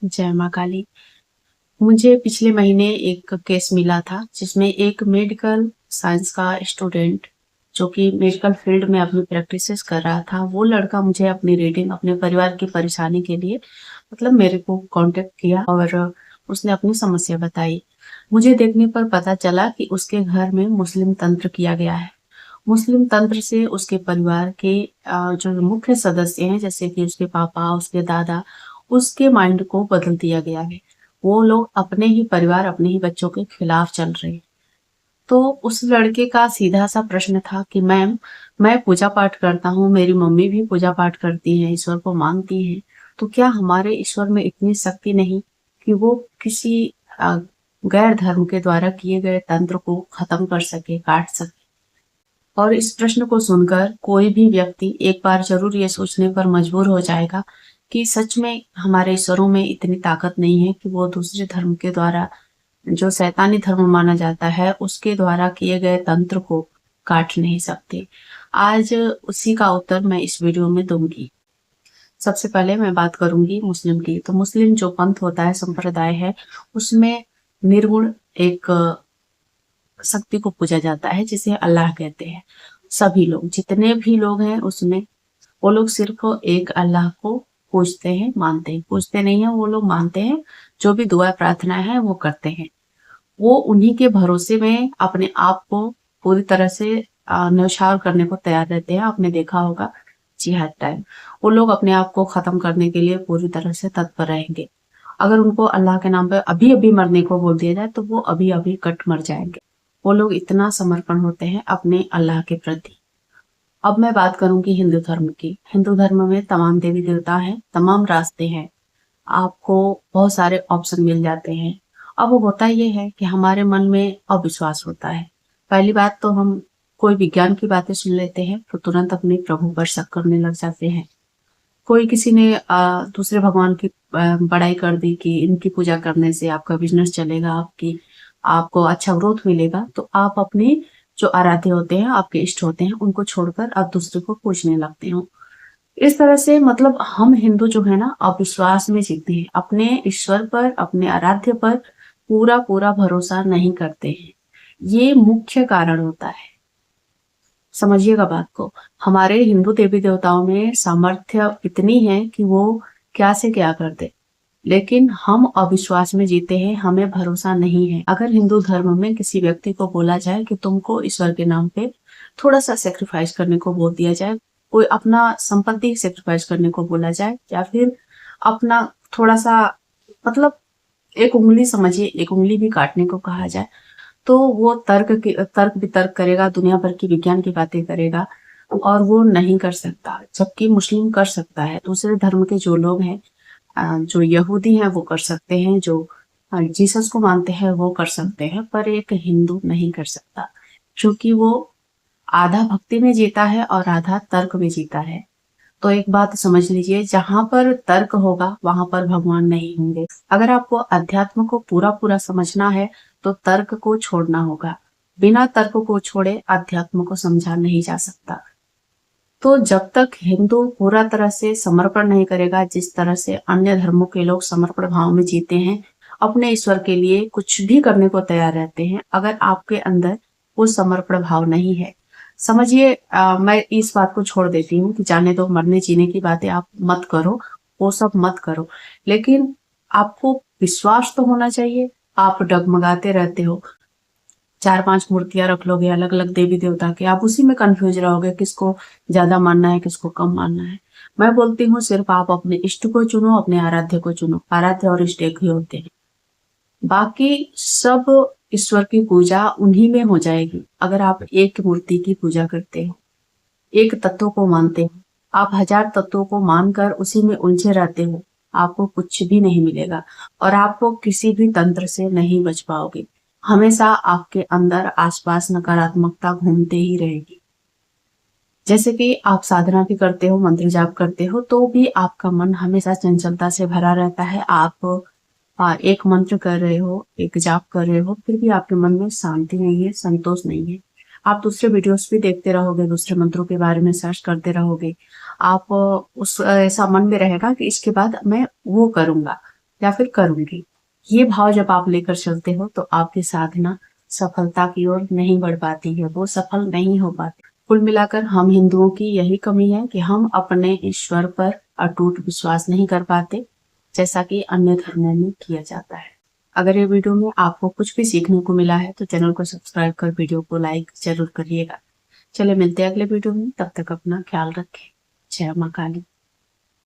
जय माँ काली। मुझे पिछले महीने एक केस मिला था जिसमें एक मेडिकल साइंस का स्टूडेंट जो कि मेडिकल फील्ड में अपनी प्रैक्टिसेस कर रहा था, वो लड़का मुझे अपनी रीडिंग अपने परिवार की परेशानी के लिए मतलब मेरे को कांटेक्ट किया और उसने अपनी समस्या बताई। मुझे देखने पर पता चला कि उसके घर में मुस्लिम तंत्र किया गया है। मुस्लिम तंत्र से उसके परिवार के जो मुख्य सदस्य हैं, जैसे कि उसके पापा, उसके दादा, उसके माइंड को बदल दिया गया है। वो लोग अपने ही परिवार, अपने ही बच्चों के खिलाफ चल रहे हैं। तो उस लड़के का सीधा सा प्रश्न था कि मैम, मैं पूजा पाठ करता हूँ, मेरी मम्मी भी पूजा पाठ करती है, ईश्वर को मानती है, तो क्या हमारे ईश्वर में इतनी शक्ति नहीं कि वो किसी गैर धर्म के द्वारा किए गए तंत्र को खत्म कर सके, काट सके? और इस प्रश्न को सुनकर कोई भी व्यक्ति एक बार जरूर ये सोचने पर मजबूर हो जाएगा कि सच में हमारे ईश्वरों में इतनी ताकत नहीं है कि वो दूसरे धर्म के द्वारा, जो शैतानी धर्म माना जाता है, उसके द्वारा किए गए तंत्र को काट नहीं सकते। आज उसी का उत्तर मैं इस वीडियो में दूंगी। सबसे पहले मैं बात करूंगी मुस्लिम की। तो मुस्लिम जो पंथ होता है, संप्रदाय है, उसमें निर्गुण एक शक्ति को पूजा जाता है जिसे अल्लाह कहते हैं। सभी लोग, जितने भी लोग हैं उसमें, वो लोग सिर्फ एक अल्लाह को पूजते हैं, मानते हैं। पूजते नहीं है, वो लोग मानते हैं। जो भी दुआ प्रार्थना है वो करते हैं। वो उन्हीं के भरोसे में अपने आप को पूरी तरह से न्यौछावर करने को तैयार रहते हैं। आपने देखा होगा जिहाद टाइम, वो लोग अपने आप को खत्म करने के लिए पूरी तरह से तत्पर रहेंगे। अगर उनको अल्लाह के नाम पे अभी अभी मरने को बोल दिया जाए तो वो अभी अभी कट मर जाएंगे। वो लोग इतना समर्पण होते हैं अपने अल्लाह के प्रति। अब मैं बात करूंगी हिंदू धर्म की। हिंदू धर्म में तमाम देवी देवता हैं, तमाम रास्ते हैं, आपको बहुत सारे ऑप्शन मिल जाते हैं। अब वो होता ये है कि हमारे मन में अविश्वास होता है। पहली बात तो हम कोई विज्ञान की बातें सुन लेते हैं तो तुरंत अपने प्रभु पर शक करने लग जाते हैं। कोई किसी ने दूसरे भगवान की बड़ाई कर दी कि इनकी पूजा करने से आपका बिजनेस चलेगा, आपको अच्छा ग्रोथ मिलेगा, तो आप अपने जो आराध्य होते हैं, आपके इष्ट होते हैं, उनको छोड़कर आप दूसरे को पूजने लगते हो। इस तरह से मतलब हम हिंदू जो है ना, अविश्वास में जीते हैं। अपने ईश्वर पर, अपने आराध्य पर पूरा पूरा भरोसा नहीं करते हैं। ये मुख्य कारण होता है। समझिएगा बात को। हमारे हिंदू देवी देवताओं में सामर्थ्य इतनी है कि वो क्या से क्या कर दे, लेकिन हम अविश्वास में जीते हैं, हमें भरोसा नहीं है। अगर हिंदू धर्म में किसी व्यक्ति को बोला जाए कि तुमको ईश्वर के नाम पे थोड़ा सा सेक्रीफाइस करने को बोल दिया जाए, कोई अपना संपत्ति सेक्रीफाइस करने को बोला जाए, या फिर अपना थोड़ा सा मतलब एक उंगली, समझिए एक उंगली भी काटने को कहा जाए, तो वो तर्क वितर्क करेगा, दुनिया भर की विज्ञान की बातें करेगा, और वो नहीं कर सकता। जबकि मुस्लिम कर सकता है। दूसरे धर्म के जो लोग हैं, जो यहूदी हैं, वो कर सकते हैं, जो जीसस को मानते हैं वो कर सकते हैं, पर एक हिंदू नहीं कर सकता, क्योंकि वो आधा भक्ति में जीता है और आधा तर्क में जीता है। तो एक बात समझ लीजिए, जहां पर तर्क होगा वहां पर भगवान नहीं होंगे। अगर आपको अध्यात्म को पूरा पूरा समझना है तो तर्क को छोड़ना होगा। बिना तर्क को छोड़े अध्यात्म को समझा नहीं जा सकता। तो जब तक हिंदू पूरा तरह से समर्पण नहीं करेगा, जिस तरह से अन्य धर्मों के लोग समर्पण भाव में जीते हैं, अपने ईश्वर के लिए कुछ भी करने को तैयार रहते हैं, अगर आपके अंदर वो समर्पण भाव नहीं है, समझिए, मैं इस बात को छोड़ देती हूँ कि जाने दो, मरने जीने की बातें आप मत करो, वो सब मत करो, लेकिन आपको विश्वास तो होना चाहिए। आप डगमगाते रहते हो, 4-5 मूर्तियां रख लोगे अलग अलग देवी देवता के, आप उसी में कंफ्यूज रहोगे किसको ज्यादा मानना है, किसको कम मानना है। मैं बोलती हूँ सिर्फ आप अपने इष्ट को चुनो, अपने आराध्य को चुनो। आराध्य और इष्ट एक ही होते हैं। बाकी सब ईश्वर की पूजा उन्हीं में हो जाएगी। अगर आप एक मूर्ति की पूजा करते हो, एक तत्व को मानते हो, आप 1000 तत्वों को मानकर उसी में उलझे रहते हो, आपको कुछ भी नहीं मिलेगा और आपको किसी भी तंत्र से नहीं बच पाओगे। हमेशा आपके अंदर आसपास नकारात्मकता घूमते ही रहेगी। जैसे कि आप साधना भी करते हो, मंत्र जाप करते हो, तो भी आपका मन हमेशा चंचलता से भरा रहता है। आप एक मंत्र कर रहे हो, एक जाप कर रहे हो, फिर भी आपके मन में शांति नहीं है, संतोष नहीं है। आप दूसरे वीडियोस भी देखते रहोगे, दूसरे मंत्रों के बारे में सर्च करते रहोगे, आप उस ऐसा मन में रहेगा कि इसके बाद मैं वो करूंगा, या फिर करूंगी। ये भाव जब आप लेकर चलते हो तो आपकी साधना सफलता की ओर नहीं बढ़ पाती है, वो सफल नहीं हो पाती। कुल मिलाकर हम हिंदुओं की यही कमी है कि हम अपने ईश्वर पर अटूट विश्वास नहीं कर पाते, जैसा कि अन्य धर्मों में किया जाता है। अगर ये वीडियो में आपको कुछ भी सीखने को मिला है तो चैनल को सब्सक्राइब कर वीडियो को लाइक जरूर करिएगा। चलिए मिलते हैं अगले वीडियो में, तब तक अपना ख्याल रखें। जय मां काली।